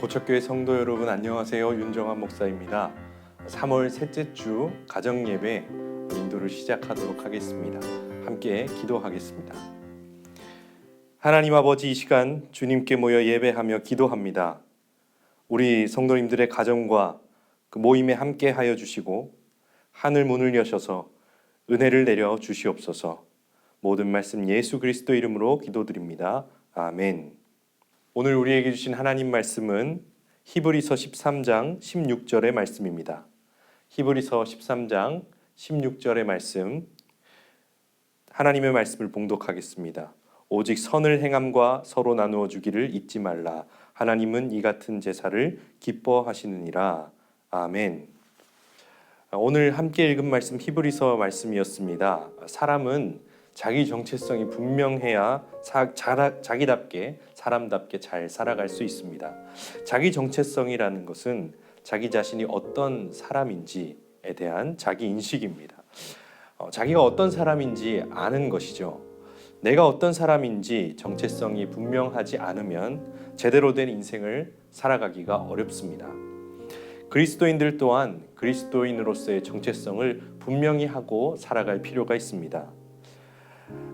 고척교회 성도 여러분 안녕하세요. 윤정환 목사입니다. 3월 셋째 주 가정예배 인도를 시작하도록 하겠습니다. 함께 기도하겠습니다. 하나님 아버지, 이 시간 주님께 모여 예배하며 기도합니다. 우리 성도님들의 가정과 그 모임에 함께 하여 주시고 하늘 문을 여셔서 은혜를 내려 주시옵소서. 모든 말씀 예수 그리스도 이름으로 기도드립니다. 아멘. 오늘 우리에게 주신 하나님 말씀은 히브리서 13장 16절의 말씀입니다. 히브리서 13장 16절의 말씀, 하나님의 말씀을 봉독하겠습니다. 오직 선을 행함과 서로 나누어 주기를 잊지 말라. 하나님은 이 같은 제사를 기뻐하시느니라. 아멘. 오늘 함께 읽은 말씀 히브리서 말씀이었습니다. 사람은 자기 정체성이 분명해야 자기답게 사람답게 잘 살아갈 수 있습니다. 자기 정체성이라는 것은 자기 자신이 어떤 사람인지에 대한 자기 인식입니다. 자기가 어떤 사람인지 아는 것이죠. 내가 어떤 사람인지 정체성이 분명하지 않으면 제대로 된 인생을 살아가기가 어렵습니다. 그리스도인들 또한 그리스도인으로서의 정체성을 분명히 하고 살아갈 필요가 있습니다.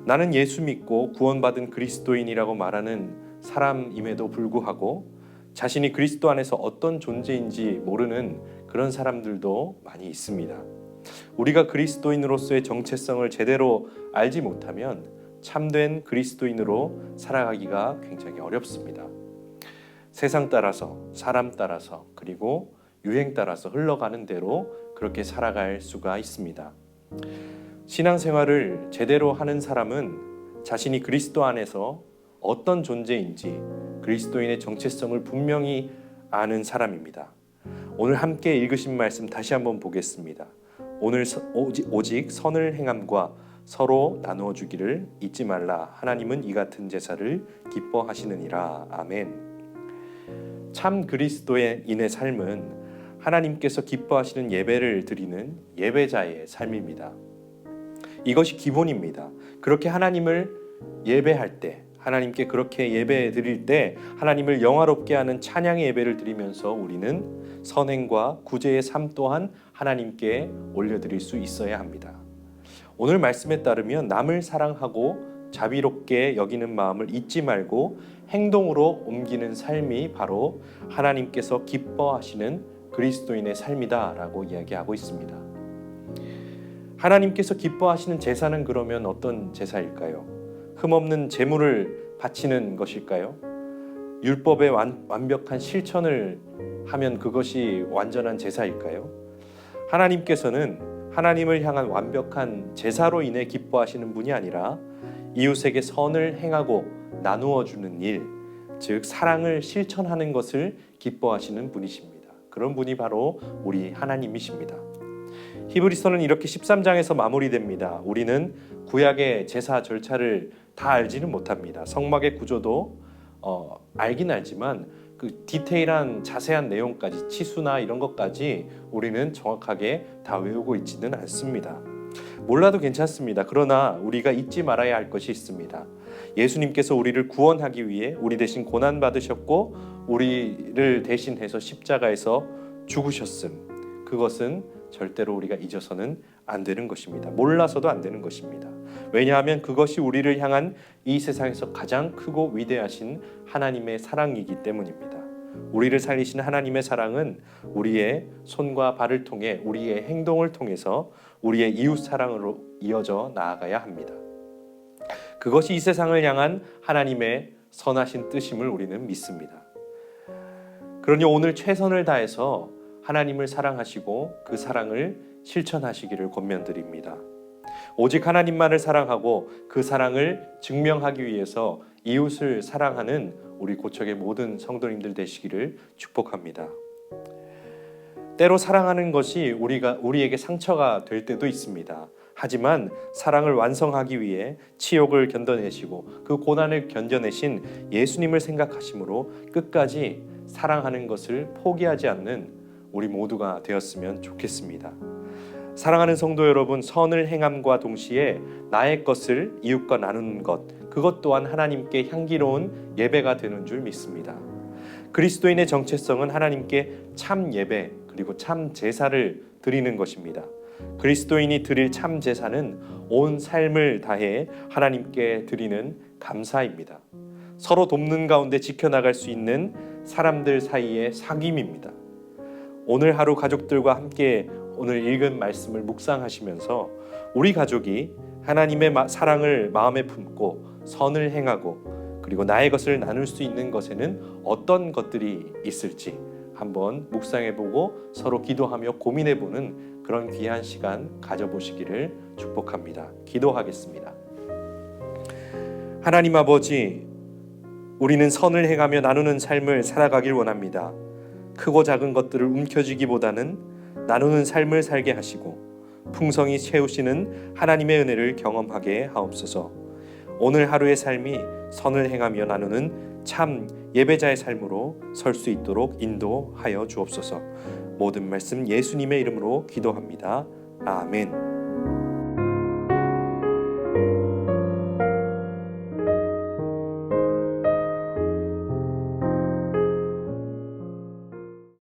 나는 예수 믿고 구원받은 그리스도인이라고 말하는 사람임에도 불구하고 자신이 그리스도 안에서 어떤 존재인지 모르는 그런 사람들도 많이 있습니다. 우리가 그리스도인으로서의 정체성을 제대로 알지 못하면 참된 그리스도인으로 살아가기가 굉장히 어렵습니다. 세상 따라서, 사람 따라서, 그리고 유행 따라서 흘러가는 대로 그렇게 살아갈 수가 있습니다. 신앙생활을 제대로 하는 사람은 자신이 그리스도 안에서 어떤 존재인지 그리스도인의 정체성을 분명히 아는 사람입니다. 오늘 함께 읽으신 말씀 다시 한번 보겠습니다. 오늘 오직 선을 행함과 서로 나누어 주기를 잊지 말라. 하나님은 이 같은 제사를 기뻐하시느니라. 아멘. 참 그리스도인의 삶은 하나님께서 기뻐하시는 예배를 드리는 예배자의 삶입니다. 이것이 기본입니다. 그렇게 하나님을 예배할 때, 하나님께 그렇게 예배 드릴 때 하나님을 영화롭게 하는 찬양의 예배를 드리면서 우리는 선행과 구제의 삶 또한 하나님께 올려드릴 수 있어야 합니다. 오늘 말씀에 따르면 남을 사랑하고 자비롭게 여기는 마음을 잊지 말고 행동으로 옮기는 삶이 바로 하나님께서 기뻐하시는 그리스도인의 삶이다라고 이야기하고 있습니다. 하나님께서 기뻐하시는 제사는 그러면 어떤 제사일까요? 흠없는 제물을 바치는 것일까요? 율법의 완벽한 실천을 하면 그것이 완전한 제사일까요? 하나님께서는 하나님을 향한 완벽한 제사로 인해 기뻐하시는 분이 아니라 이웃에게 선을 행하고 나누어 주는 일, 즉 사랑을 실천하는 것을 기뻐하시는 분이십니다. 그런 분이 바로 우리 하나님이십니다. 히브리서는 이렇게 13장에서 마무리됩니다. 우리는 구약의 제사 절차를 다 알지는 못합니다. 성막의 구조도 알긴 알지만 그 디테일한 자세한 내용까지, 치수나 이런 것까지 우리는 정확하게 다 외우고 있지는 않습니다. 몰라도 괜찮습니다. 그러나 우리가 잊지 말아야 할 것이 있습니다. 예수님께서 우리를 구원하기 위해 우리 대신 고난받으셨고 우리를 대신해서 십자가에서 죽으셨음. 그것은 절대로 우리가 잊어서는 안 되는 것입니다. 몰라서도 안 되는 것입니다. 왜냐하면 그것이 우리를 향한 이 세상에서 가장 크고 위대하신 하나님의 사랑이기 때문입니다. 우리를 살리신 하나님의 사랑은 우리의 손과 발을 통해 우리의 행동을 통해서 우리의 이웃 사랑으로 이어져 나아가야 합니다. 그것이 이 세상을 향한 하나님의 선하신 뜻임을 우리는 믿습니다. 그러니 오늘 최선을 다해서 하나님을 사랑하시고 그 사랑을 실천하시기를 권면드립니다. 오직 하나님만을 사랑하고 그 사랑을 증명하기 위해서 이웃을 사랑하는 우리 고척의 모든 성도님들 되시기를 축복합니다. 때로 사랑하는 것이 우리에게 상처가 될 때도 있습니다. 하지만 사랑을 완성하기 위해 치욕을 견뎌내시고 그 고난을 견뎌내신 예수님을 생각하심으로 끝까지 사랑하는 것을 포기하지 않는 우리 모두가 되었으면 좋겠습니다. 사랑하는 성도 여러분, 선을 행함과 동시에 나의 것을 이웃과 나누는 것, 그것 또한 하나님께 향기로운 예배가 되는 줄 믿습니다. 그리스도인의 정체성은 하나님께 참 예배 그리고 참 제사를 드리는 것입니다. 그리스도인이 드릴 참 제사는 온 삶을 다해 하나님께 드리는 감사입니다. 서로 돕는 가운데 지켜나갈 수 있는 사람들 사이의 사귐입니다. 오늘 하루 가족들과 함께 오늘 읽은 말씀을 묵상하시면서 우리 가족이 하나님의 사랑을 마음에 품고 선을 행하고 그리고 나의 것을 나눌 수 있는 것에는 어떤 것들이 있을지 한번 묵상해보고 서로 기도하며 고민해보는 그런 귀한 시간 가져보시기를 축복합니다. 기도하겠습니다. 하나님 아버지, 우리는 선을 행하며 나누는 삶을 살아가길 원합니다. 크고 작은 것들을 움켜쥐기보다는 나누는 삶을 살게 하시고 풍성히 채우시는 하나님의 은혜를 경험하게 하옵소서. 오늘 하루의 삶이 선을 행하며 나누는 참 예배자의 삶으로 설 수 있도록 인도하여 주옵소서. 모든 말씀 예수님의 이름으로 기도합니다. 아멘.